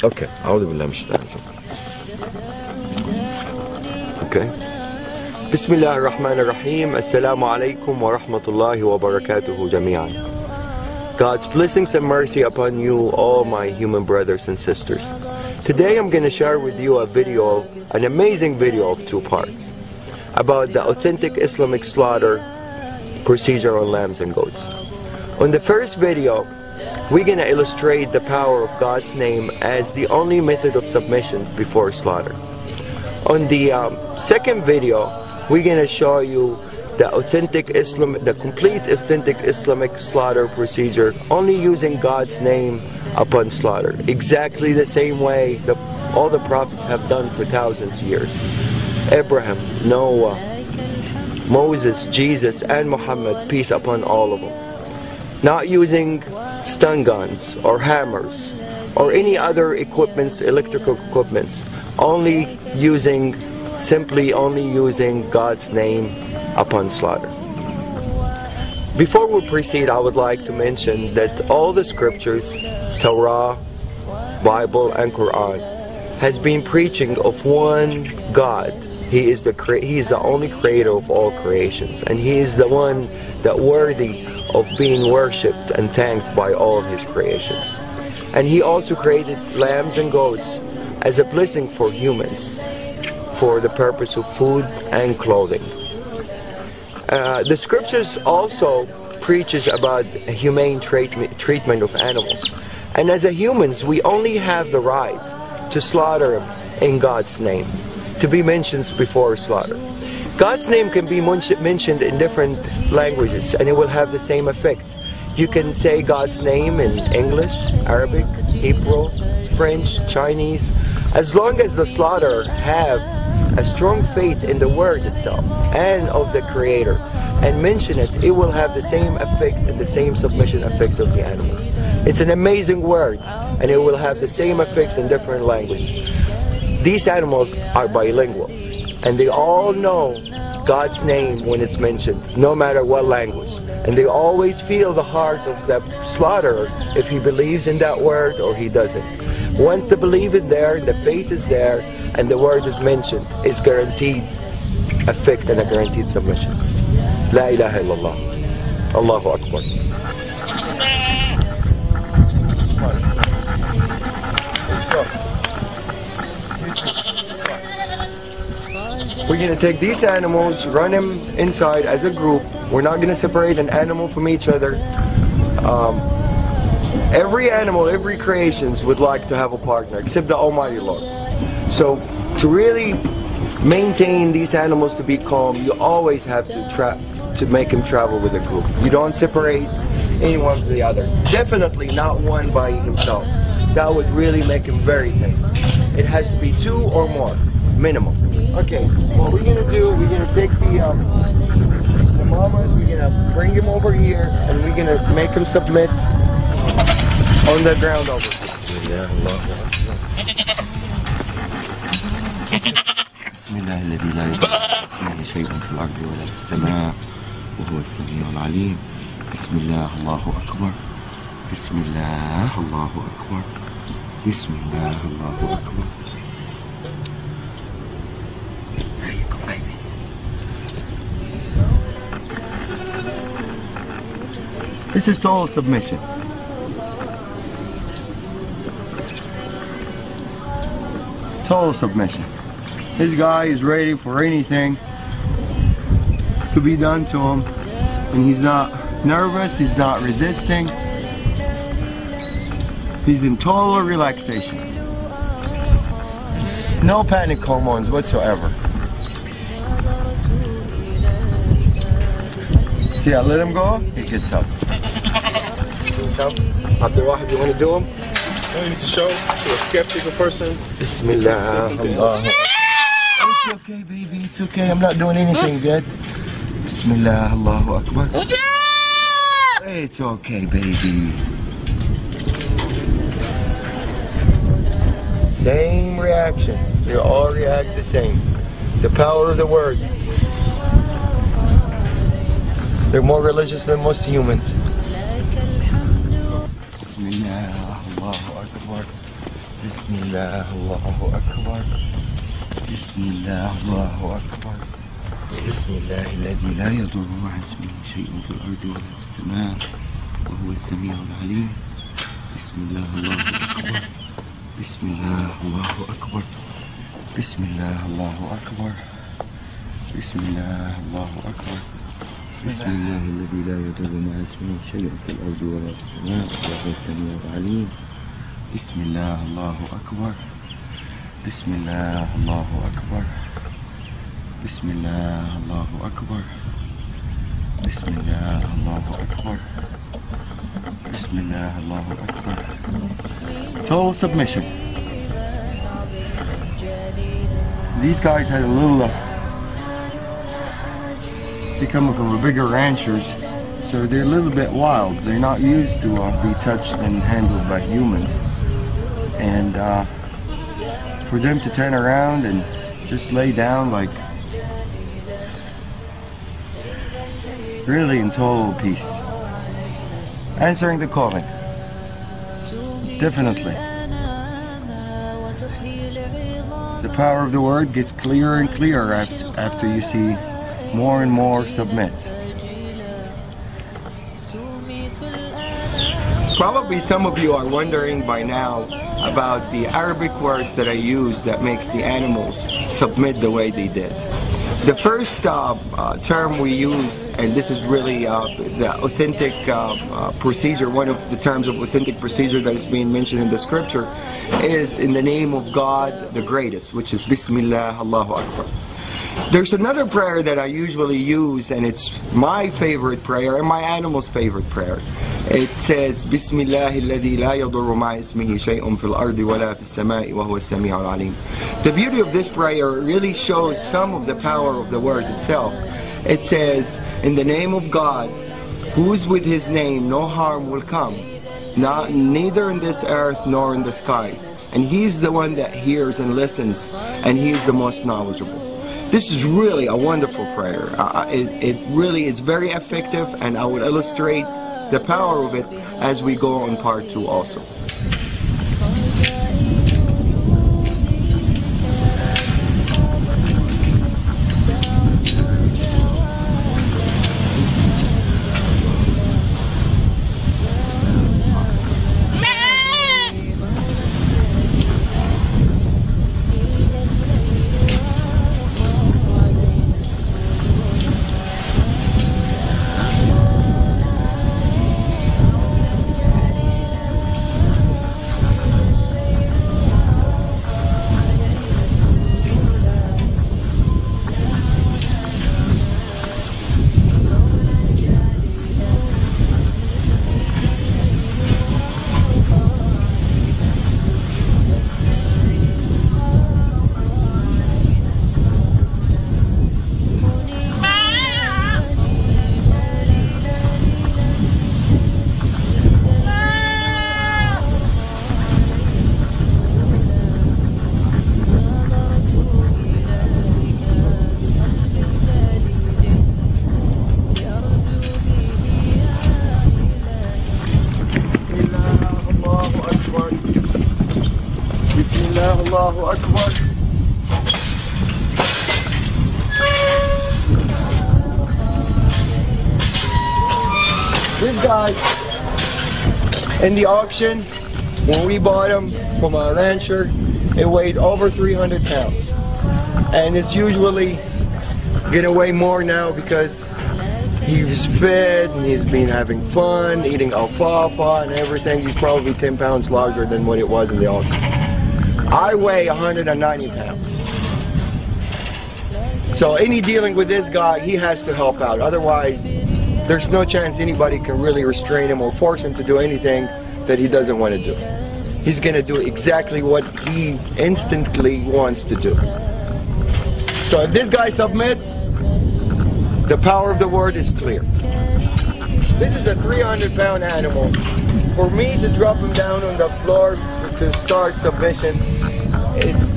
Okay. Okay. Bismillah ar-Rahman ar-Rahim. Assalamu alaikum wa rahmatullahi wa barakatuhu jami'an. God's blessings and mercy upon you, all my human brothers and sisters. Today I'm going to share with you a video, an amazing video of 2 parts, about the authentic Islamic slaughter procedure on lambs and goats. On the first video, we're going to illustrate the power of God's name as the only method of submission before slaughter. On the second video, we're going to show you the complete authentic Islamic slaughter procedure, only using God's name upon slaughter, exactly the same way that all the prophets have done for thousands of years. Abraham, Noah, Moses, Jesus, and Muhammad, peace upon all of them. Not using stun guns or hammers or any other equipments, electrical equipments, simply only using God's name upon slaughter. Before we proceed, I would like to mention that all the scriptures, Torah, Bible, and Quran, has been preaching of one God. He is the only creator of all creations, and He is the one that worthy of being worshipped and thanked by all of His creations. And He also created lambs and goats as a blessing for humans, for the purpose of food and clothing. The scriptures also preaches about humane treatment of animals. And as humans, we only have the right to slaughter them in God's name, to be mentioned before slaughter. God's name can be mentioned in different languages and it will have the same effect. You can say God's name in English, Arabic, Hebrew, French, Chinese. As long as the slaughterer have a strong faith in the word itself and of the Creator and mention it, it will have the same effect and the same submission effect of the animals. It's an amazing word and it will have the same effect in different languages. These animals are bilingual and they all know God's name when it's mentioned, no matter what language. And they always feel the heart of the slaughterer if he believes in that word or he doesn't. Once the belief is there, the faith is there, and the word is mentioned, it's guaranteed effect and a guaranteed submission. La ilaha illallah. Allahu Akbar. We're going to take these animals, run them inside as a group. We're not going to separate an animal from each other. Every animal, every creation would like to have a partner, except the Almighty Lord. So, to really maintain these animals to be calm, you always have to make them travel with a group. You don't separate anyone from the other. Definitely not one by himself. That would really make him very tense. It has to be 2 or more, minimum. Okay, what we're going to do, we're going to take the mamas, we're going to bring him over here, and we're going to make him submit on the ground over here. Bismillah alladhi la yadurru shay'un fil ardi wa la fis samaa wa huwa as-sami'ul 'alim. Bismillah, Allahu Akbar. Bismillah, Allahu Akbar. Bismillah, Allahu Akbar. There you go, baby. This is total submission. Total submission. This guy is ready for anything to be done to him, and he's not nervous, he's not resisting. He's in total relaxation. No panic hormones whatsoever. See, I let him go, he gets up. Abdullah, you want to do him? No, you need to show to a skeptical person. Bismillah. It's okay, baby. It's okay. I'm not doing anything good. Bismillah. Allahu Akbar. It's okay, baby. Same reaction. They all react the same. The power of the word. They're more religious than most humans. Bismillah. Allahu Akbar. Bismillah, Allahu Akbar. Bismillah, Allahu Akbar. Bismillah, الذي لا يضر مع اسمه شيء في الأرض ولا في السماء وهو السميع العليم. بسم الله الله أكبر. بسم الله الله أكبر. بسم الله الله أكبر. بسم الله الله أكبر. بسم الله الذي لا يضر مع اسمه شيء في الأرض ولا في السماء وهو السميع العليم. بسم الله الله أكبر. بسم الله الله أكبر. بسم الله الله أكبر. بسم الله الله أكبر. بسم الله الله أكبر. Total submission. These guys had a little they come from bigger ranchers, so they're a little bit wild. They're not used to be touched and handled by humans. And for them to turn around and just lay down like really in total peace. Answering the calling. Definitely. The power of the word gets clearer and clearer after you see more and more submit. Probably some of you are wondering by now about the Arabic words that I use that makes the animals submit the way they did. The first term we use, and this is really the authentic procedure, one of the terms of authentic procedure that is being mentioned in the scripture, is in the name of God the greatest, which is Bismillah, Allahu Akbar. There's another prayer that I usually use, and it's my favorite prayer and my animal's favorite prayer. It says, Bismillah alladhi la yadurru ma'a ismihi shay'un fil ardi wa la fis sama'i wa huwa as-sami'u al-alim. The beauty of this prayer really shows some of the power of the word itself. It says, in the name of God, who's with his name, no harm will come, neither in this earth nor in the skies. And he's the one that hears and listens, and he is the most knowledgeable. This is really a wonderful prayer. It really is very effective, and I will illustrate the power of it as we go on part 2 also. Allahu Akbar. This guy in the auction, when we bought him from a rancher, it weighed over 300 pounds. And it's usually gonna weigh more now because he's fed and he's been having fun, eating alfalfa and everything. He's probably 10 pounds larger than what it was in the auction. I weigh 190 pounds. So any dealing with this guy, he has to help out. Otherwise, there's no chance anybody can really restrain him or force him to do anything that he doesn't want to do. He's going to do exactly what he instantly wants to do. So if this guy submits, the power of the word is clear. This is a 300-pound animal. For me to drop him down on the floor to start submission, it's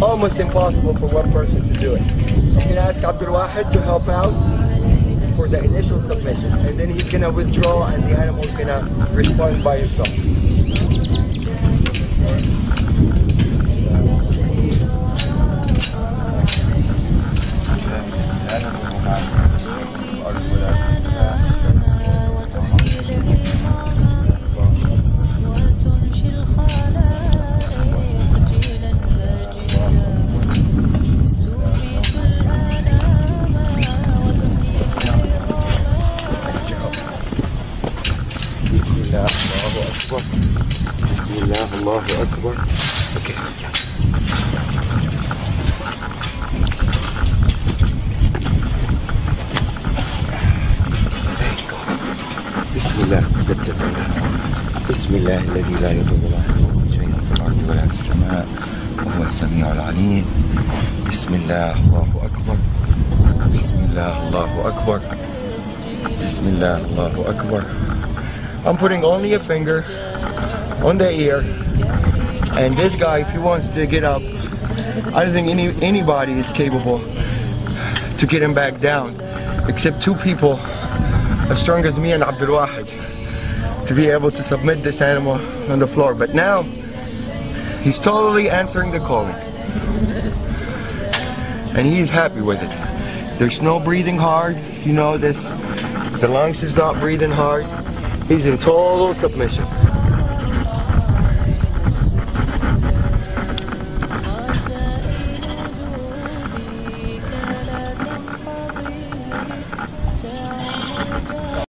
almost impossible for one person to do it. I'm going to ask Abdul Wahid to help out for the initial submission, and then he's going to withdraw and the animal is going to respond by itself. Okay. Bismillah. That's it. Bismillah الذي لا يضر مع اسمه شيء في الأرض ولا في السماء وهو السميع العليم. Bismillah. Allahu Akbar. Bismillah. Allahu Akbar. Bismillah. Allahu Akbar. I'm putting only a finger on the ear, and this guy, if he wants to get up, I don't think anybody is capable to get him back down, except two people as strong as me and Abdul Wahid, to be able to submit this animal on the floor. But now he's totally answering the calling, and he's happy with it. There's no breathing hard. If you know this, the lungs is not breathing hard. He's in total submission.